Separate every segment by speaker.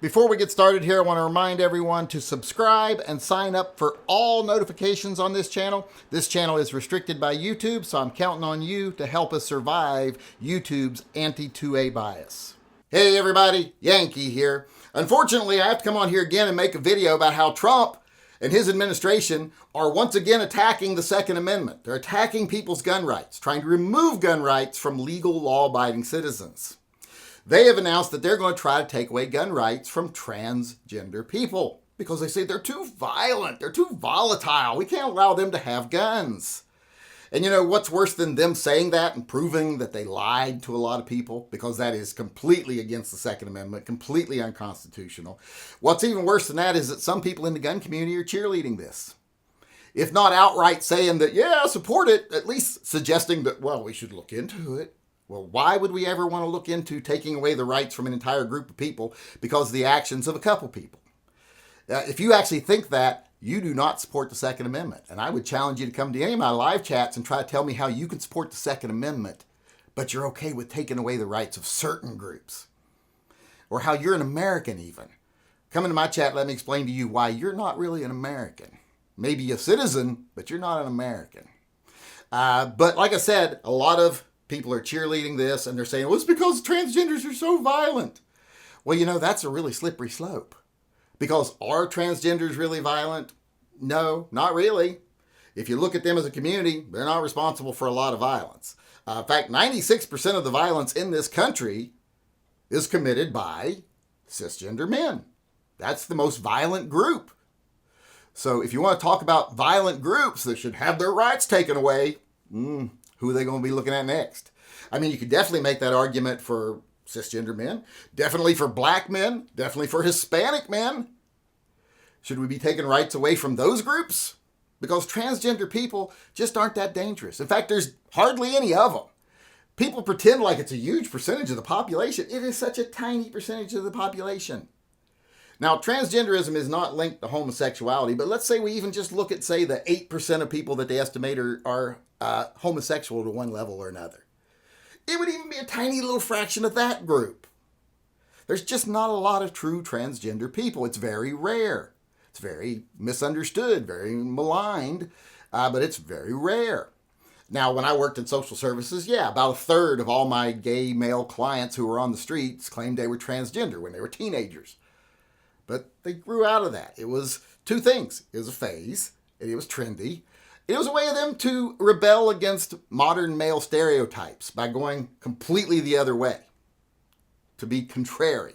Speaker 1: Before we get started here, I want to remind everyone to subscribe and sign up for all notifications on this channel. This channel is restricted by YouTube, so I'm counting on you to help us survive YouTube's anti-2A bias. Hey everybody, Yankee here. Unfortunately, I have to come on here again and make a video about how Trump and his administration are once again attacking the Second Amendment. They're attacking people's gun rights, trying to remove gun rights from legal, law-abiding citizens. They have announced that they're going to try to take away gun rights from transgender people because they say they're too violent, they're too volatile. We can't allow them to have guns. And you know what's worse than them saying that and proving that they lied to a lot of people, because that is completely against the Second Amendment, completely unconstitutional. What's even worse than that is that some people in the gun community are cheerleading this. If not outright saying that, yeah, support it, at least suggesting that, well, we should look into it. Well, why would we ever want to look into taking away the rights from an entire group of people because of the actions of a couple people? If you actually think that, you do not support the Second Amendment. And I would challenge you to come to any of my live chats and try to tell me how you can support the Second Amendment, but you're okay with taking away the rights of certain groups. Or how you're an American even. Come into my chat, let me explain to you why you're not really an American. Maybe a citizen, but you're not an American. But like I said, a lot of people are cheerleading this, and they're saying, well, it's because transgenders are so violent. Well, you know, that's a really slippery slope. Because are transgenders really violent? No, not really. If you look at them as a community, they're not responsible for a lot of violence. In fact, 96% of the violence in this country is committed by cisgender men. That's the most violent group. So if you want to talk about violent groups that should have their rights taken away, who are they going to be looking at next? I mean, you could definitely make that argument for cisgender men, definitely for black men, definitely for Hispanic men. Should we be taking rights away from those groups? Because transgender people just aren't that dangerous. In fact, there's hardly any of them. People pretend like it's a huge percentage of the population. It is such a tiny percentage of the population. Now, transgenderism is not linked to homosexuality, but let's say we even just look at, say, the 8% of people that they estimate are homosexual to one level or another. It would even be a tiny little fraction of that group. There's just not a lot of true transgender people. It's very rare. It's very misunderstood, very maligned, but it's very rare. Now, when I worked in social services, yeah, about a third of all my gay male clients who were on the streets claimed they were transgender when they were teenagers. But they grew out of that. It was two things. It was a phase, and it was trendy. It was a way of them to rebel against modern male stereotypes by going completely the other way, to be contrary.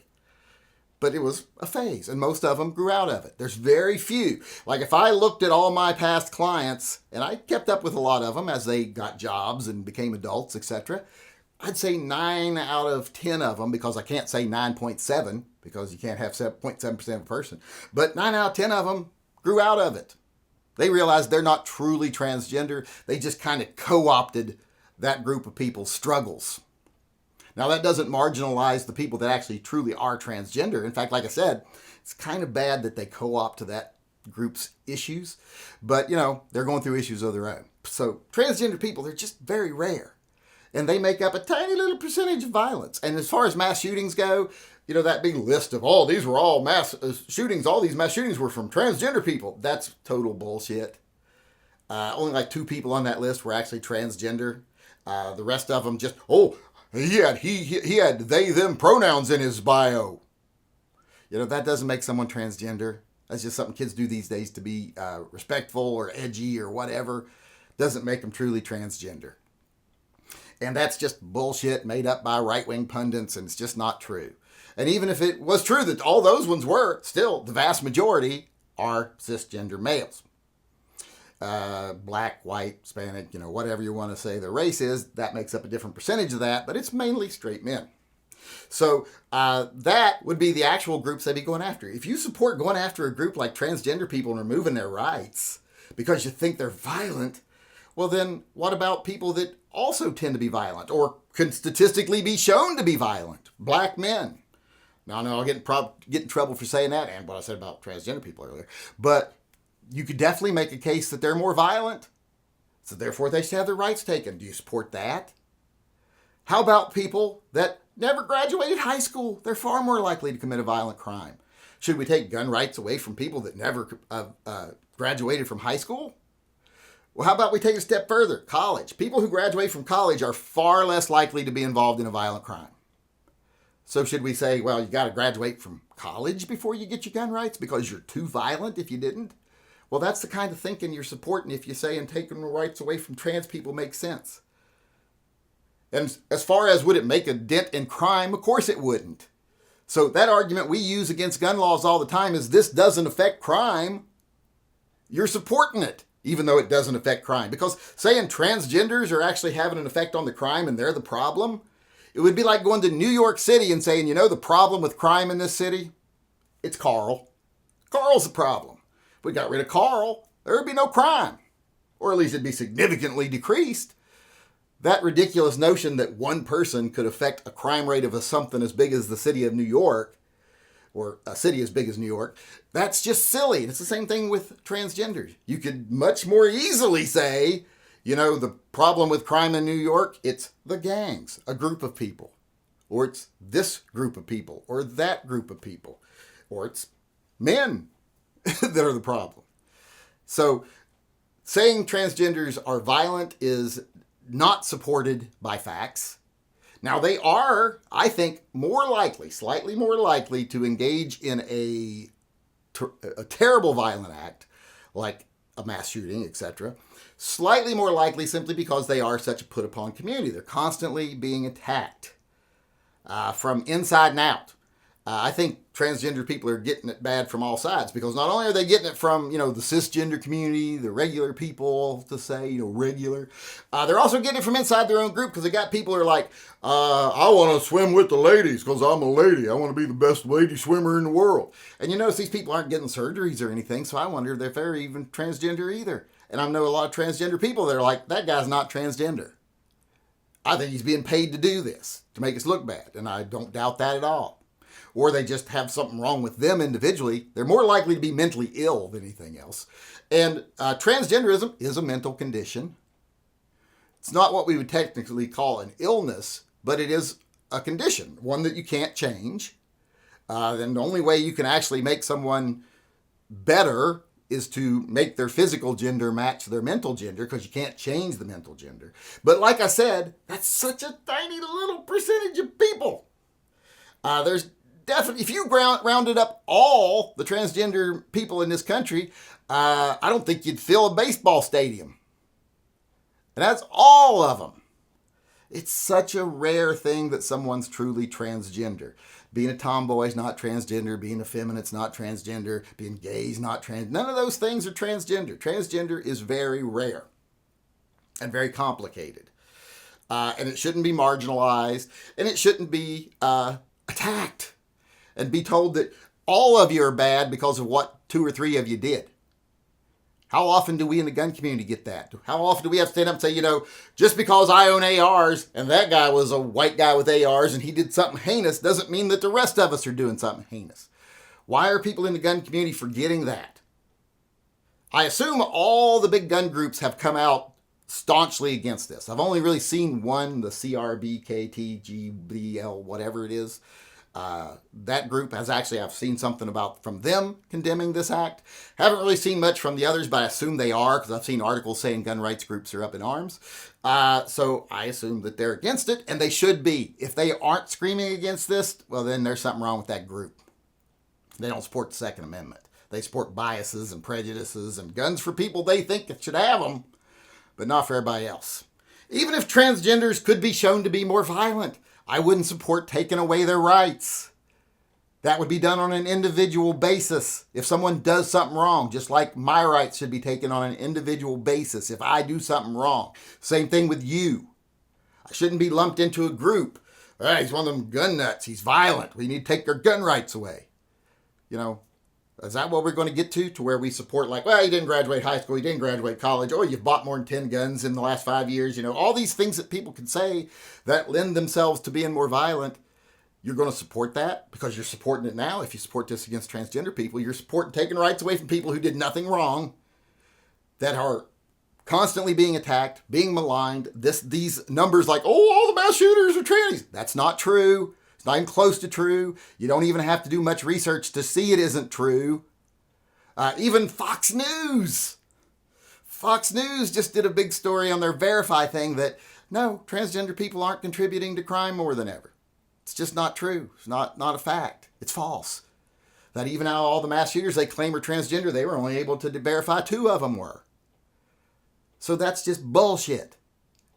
Speaker 1: But it was a phase, and most of them grew out of it. There's very few. Like if I looked at all my past clients, and I kept up with a lot of them as they got jobs and became adults, etc., I'd say 9 out of 10 of them, because I can't say 9.7, because you can't have 0.7% of a person, but 9 out of 10 of them grew out of it. They realized they're not truly transgender. They just kind of co-opted that group of people's struggles. Now, that doesn't marginalize the people that actually truly are transgender. In fact, like I said, it's kind of bad that they co-opt to that group's issues. But, you know, they're going through issues of their own. So transgender people, they're just very rare. And they make up a tiny little percentage of violence. And as far as mass shootings go, you know, that big list of, oh, these were all mass shootings, all these mass shootings were from transgender people. That's total bullshit. Only like 2 people on that list were actually transgender. The rest of them just, oh, he had they, them pronouns in his bio. You know, that doesn't make someone transgender. That's just something kids do these days to be respectful or edgy or whatever. Doesn't make them truly transgender. And that's just bullshit made up by right-wing pundits, and it's just not true. And even if it was true that all those ones were, still the vast majority are cisgender males. Black, white, Hispanic, you know, whatever you want to say the race is, that makes up a different percentage of that, but it's mainly straight men. So that would be the actual groups they'd be going after. If you support going after a group like transgender people and removing their rights because you think they're violent, well then what about people that also tend to be violent or can statistically be shown to be violent? Black men. Now, I know I'll get in trouble for saying that and what I said about transgender people earlier, but you could definitely make a case that they're more violent, so therefore they should have their rights taken. Do you support that? How about people that never graduated high school. They're far more likely to commit a violent crime. Should we take gun rights away from people that never graduated from high school? Well, how about we take it a step further? College. People who graduate from college are far less likely to be involved in a violent crime. So should we say, well, you got to graduate from college before you get your gun rights because you're too violent if you didn't? Well, that's the kind of thinking you're supporting if you say and taking the rights away from trans people makes sense. And as far as would it make a dent in crime, of course it wouldn't. So that argument we use against gun laws all the time is this doesn't affect crime. You're supporting it, even though it doesn't affect crime. Because saying transgenders are actually having an effect on the crime and they're the problem, it would be like going to New York City and saying, you know the problem with crime in this city? It's Carl. Carl's the problem. If we got rid of Carl, there would be no crime. Or at least it'd be significantly decreased. That ridiculous notion that one person could affect a crime rate of something as big as the city of New York, or a city as big as New York, that's just silly. It's the same thing with transgenders. You could much more easily say, you know, the problem with crime in New York, it's the gangs, a group of people. Or it's this group of people, or that group of people. Or it's men that are the problem. So saying transgenders are violent is not supported by facts. Now they are, I think, more likely, slightly more likely to engage in a terrible violent act, like a mass shooting, etc. Slightly more likely simply because they are such a put upon community. They're constantly being attacked from inside and out. I think transgender people are getting it bad from all sides because not only are they getting it from, you know, the cisgender community, the regular people to say, you know, regular, they're also getting it from inside their own group because they got people who are like, I want to swim with the ladies because I'm a lady. I want to be the best lady swimmer in the world. And you notice these people aren't getting surgeries or anything, so I wonder if they're even transgender either. And I know a lot of transgender people that are like, that guy's not transgender. I think he's being paid to do this, to make us look bad, and I don't doubt that at all. Or they just have something wrong with them individually. They're more likely to be mentally ill than anything else. And transgenderism is a mental condition. It's not what we would technically call an illness, but it is a condition, one that you can't change. And the only way you can actually make someone better is to make their physical gender match their mental gender, because you can't change the mental gender. But like I said, that's such a tiny little percentage of people. There's definitely, if you rounded up all the transgender people in this country, I don't think you'd fill a baseball stadium. And that's all of them. It's such a rare thing that someone's truly transgender. Being a tomboy is not transgender. Being effeminate's not transgender. Being gay is not trans. None of those things are transgender. Transgender is very rare and very complicated. And it shouldn't be marginalized. And it shouldn't be attacked and be told that all of you are bad because of what 2 or 3 of you did. How often do we in the gun community get that? How often do we have to stand up and say, you know, just because I own ARs and that guy was a white guy with ARs and he did something heinous doesn't mean that the rest of us are doing something heinous. Why are people in the gun community forgetting that? I assume all the big gun groups have come out staunchly against this. I've only really seen one, the CRBKTGBL, whatever it is. That group has actually, I've seen something about from them condemning this act. Haven't really seen much from the others, but I assume they are because I've seen articles saying gun rights groups are up in arms. So I assume that they're against it, and they should be. If they aren't screaming against this, well, then there's something wrong with that group. They don't support the Second Amendment. They support biases and prejudices and guns for people they think that should have them, but not for everybody else. Even if transgenders could be shown to be more violent, I wouldn't support taking away their rights. That would be done on an individual basis. If someone does something wrong, just like my rights should be taken on an individual basis if I do something wrong. Same thing with you. I shouldn't be lumped into a group. He's one of them gun nuts. He's violent. We need to take their gun rights away. You know, is that what we're going to get to where we support like, well, you didn't graduate high school, you didn't graduate college, or you've bought more than 10 guns in the last 5 years, you know, all these things that people can say that lend themselves to being more violent. You're going to support that because you're supporting it now. If you support this against transgender people, you're supporting taking rights away from people who did nothing wrong, that are constantly being attacked, being maligned. These numbers like, oh, all the mass shooters are trannies. That's not true. It's not even close to true. You don't even have to do much research to see it isn't true. Even Fox News just did a big story on their Verify thing that, no, transgender people aren't contributing to crime more than ever. It's just not true. It's not a fact. It's false. That even now all the mass shooters they claim are transgender, they were only able to verify 2 of them were. So that's just bullshit.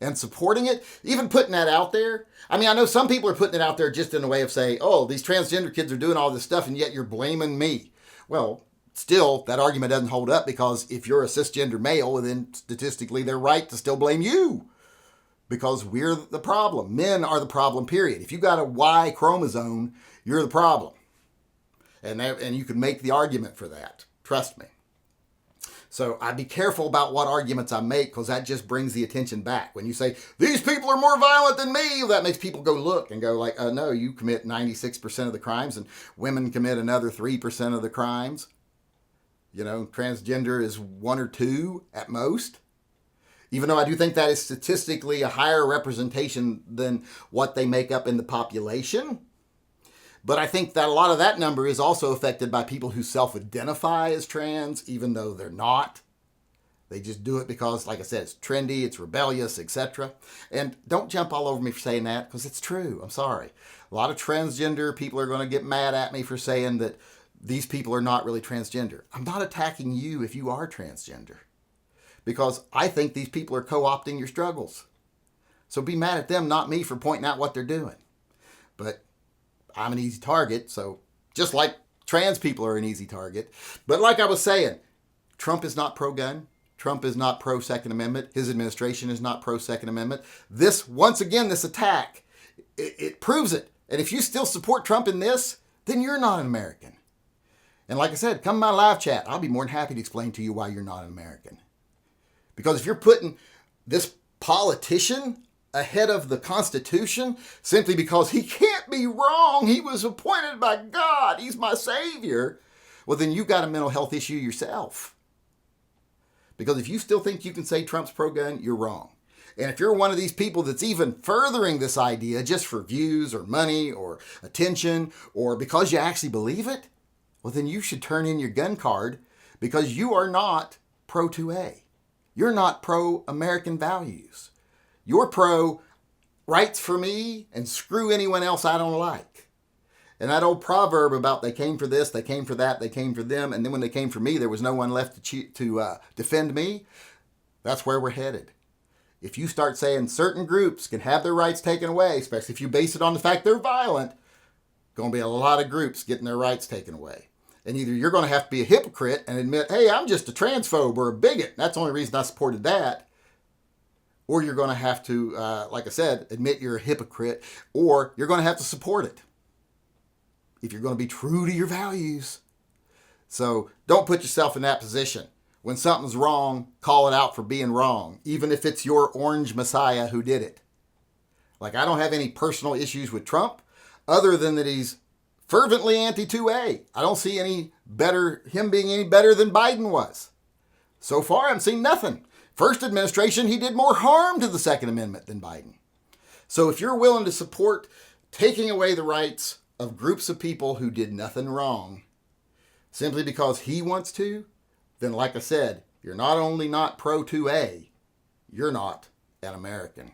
Speaker 1: And supporting it, even putting that out there. I mean, I know some people are putting it out there just in a way of saying, oh, these transgender kids are doing all this stuff and yet you're blaming me. Well, still, that argument doesn't hold up because if you're a cisgender male, then statistically they're right to still blame you. Because we're the problem. Men are the problem, period. If you got a Y chromosome, you're the problem. And you can make the argument for that. Trust me. So I'd be careful about what arguments I make because that just brings the attention back. When you say, these people are more violent than me, that makes people go look and go like, no, you commit 96% of the crimes and women commit another 3% of the crimes. You know, transgender is 1 or 2 at most. Even though I do think that is statistically a higher representation than what they make up in the population. But I think that a lot of that number is also affected by people who self-identify as trans, even though they're not. They just do it because, like I said, it's trendy, it's rebellious, etc. And don't jump all over me for saying that, because it's true. I'm sorry. A lot of transgender people are going to get mad at me for saying that these people are not really transgender. I'm not attacking you if you are transgender, because I think these people are co-opting your struggles. So be mad at them, not me, for pointing out what they're doing. But I'm an easy target, so just like trans people are an easy target. But like I was saying, Trump is not pro-gun. Trump is not pro-Second Amendment. His administration is not pro-Second Amendment. This, once again, this attack, it proves it. And if you still support Trump in this, then you're not an American. And like I said, come to my live chat. I'll be more than happy to explain to you why you're not an American. Because if you're putting this politician ahead of the Constitution simply because he can't be wrong, he was appointed by God, he's my savior, well, then you've got a mental health issue yourself. Because if you still think you can say Trump's pro-gun, you're wrong. And if you're one of these people that's even furthering this idea just for views or money or attention or because you actually believe it, well, then you should turn in your gun card, because you are not pro-2A. You're not pro-American values. You're pro-rights for me and screw anyone else I don't like. And that old proverb about they came for this, they came for that, they came for them, and then when they came for me, there was no one left to defend me, that's where we're headed. If you start saying certain groups can have their rights taken away, especially if you base it on the fact they're violent, going to be a lot of groups getting their rights taken away. And either you're going to have to be a hypocrite and admit, hey, I'm just a transphobe or a bigot. That's the only reason I supported that. Or you're going to have to, like I said, admit you're a hypocrite, or you're going to have to support it if you're going to be true to your values. So don't put yourself in that position. When something's wrong, call it out for being wrong, even if it's your orange messiah who did it. Like, I don't have any personal issues with Trump other than that he's fervently anti-2A. I don't see him being any better than Biden was. So far, I haven't seen nothing. First administration, he did more harm to the Second Amendment than Biden. So if you're willing to support taking away the rights of groups of people who did nothing wrong, simply because he wants to, then like I said, you're not only not pro-2A, you're not an American.